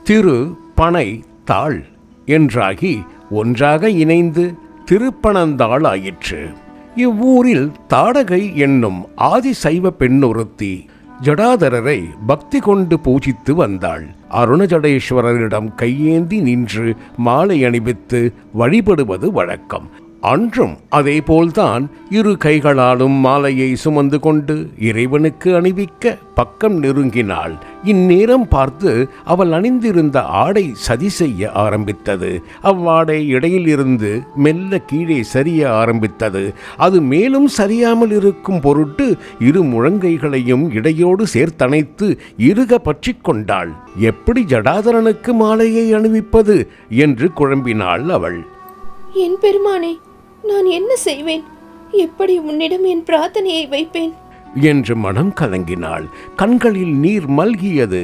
திரு பனை தாள் என்றாகி ஒன்றாக இணைந்து திருப்பனந்தாள் ஆயிற்று. இவ்வூரில் தாடகை என்னும் ஆதி சைவ பெண்ணொருத்தி ஜடாதரரை பக்தி கொண்டு பூஜித்து வந்தாள். அருணஜடேஸ்வரரிடம் கையேந்தி நின்று மாலை அணிவித்து வழிபடுவது வழக்கம். அன்றும் அதேபோல்தான் இரு கைகளாலும் மாலையை சுமந்து கொண்டு இறைவனுக்கு அணிவிக்க பக்கம் நெருங்கினாள். இந்நேரம் பார்த்து அவள் அணிந்திருந்த ஆடை சதி செய்ய ஆரம்பித்தது. அவ்வாடை இடையிலிருந்து மெல்ல கீழே சரிய ஆரம்பித்தது. அது மேலும் சரியாமல் இருக்கும் பொருட்டு இரு முழங்கைகளையும் இடையோடு சேர்த்தணைத்து இறுக பற்றி கொண்டாள். எப்படி ஜடாதரனுக்கு மாலையை அணிவிப்பது என்று குழம்பினாள் அவள். என் பெருமானே, நான் என்ன செய்வேன்? எப்படி உன்னிடம் என் பிரார்த்தனையை வைப்பேன் என்று மனம் கலங்கினாள். கண்களில் நீர் மல்கியது.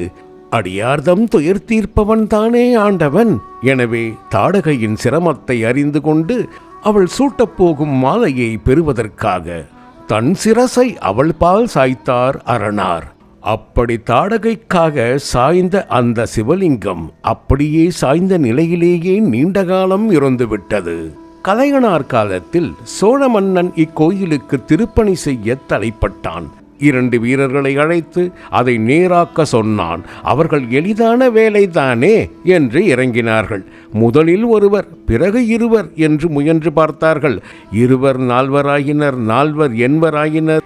அடியார்தம் துயர் தீர்ப்பவன் தானே ஆண்டவன். எனவே தாடகையின் சிரமத்தை அறிந்து கொண்டு அவள் சூட்டப்போகும் மாலையை பெறுவதற்காக தன் சிரசை அவள் பால் சாய்த்தார் அரணார். அப்படி தாடகைக்காக சாய்ந்த அந்த சிவலிங்கம் அப்படியே சாய்ந்த நிலையிலேயே நீண்ட காலம் இறந்துவிட்டது. கலையனார் காலத்தில் சோழ மன்னன் இக்கோயிலுக்கு திருப்பணி செய்ய தலைப்பட்டான். 2 வீரர்களை அழைத்து அதை நேராக்க சொன்னான். அவர்கள் எளிதான வேலைதானே என்று இறங்கினார்கள். முதலில் ஒருவர், பிறகு 2 என்று முயன்று பார்த்தார்கள். 2 4 4 80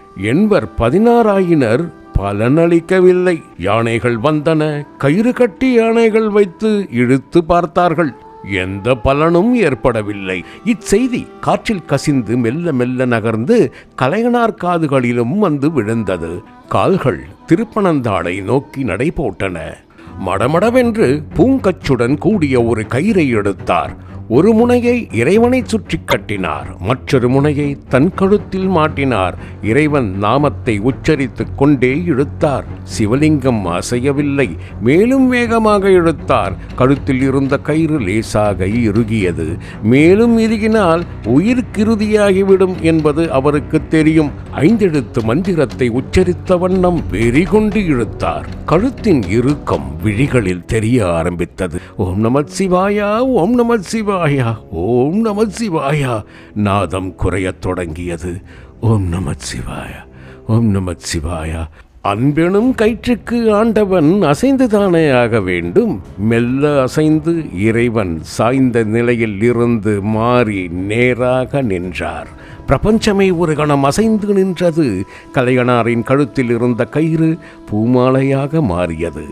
16 பலனளிக்கவில்லை. யானைகள் வந்தன. கயிறு கட்டி யானைகள் வைத்து இழுத்து பார்த்தார்கள். எந்த பலனும் ஏற்படவில்லை. இச்செய்தி காற்றில் கசிந்து மெல்ல மெல்ல நகர்ந்து கலையனார் காதுகளிலும் வந்து விழுந்தது. கால்கள் திருப்பனந்தாளை நோக்கி நடை போட்டன. மடமடவென்று பூங்கச்சுடன் கூடிய ஒரு கயிறை எடுத்தார். ஒரு முனையை இறைவனை சுற்றி கட்டினார். மற்றொரு முனையை தன் கழுத்தில் மாட்டினார். இறைவன் நாமத்தை உச்சரித்துக் கொண்டே இழுத்தார். சிவலிங்கம் அசையவில்லை. மேலும் வேகமாக இழுத்தார். கழுத்தில் இருந்த கயிறு லேசாக இறுகியது. மேலும் இறுகினால் உயிர்க்கிருதியாகிவிடும் என்பது அவருக்கு தெரியும். 5 எழுத்து மந்திரத்தை உச்சரித்த வண்ணம் வெறி கொண்டு இழுத்தார். கழுத்தின் இறுக்கம் விழிகளில் தெரிய ஆரம்பித்தது. ஓம் நம சிவாயா, ஓம் நம சிவாயா, ஓம் நம சிவாயா. நாதம் குறையத் தொடங்கியது. ஓம் நம சிவாயா, ஓம் நம சிவாயா. அன்பெனும் கயிற்றுக்கு ஆண்டவன் அசைந்துதானே ஆக வேண்டும். மெல்ல அசைந்து இறைவன் சாய்ந்த நிலையில் இருந்து மாறி நேராக நின்றார். பிரபஞ்சமே ஒரு கணம் அசைந்து நின்றது. கலையனாரின் கழுத்தில் இருந்த கயிறு பூமாலையாக மாறியது.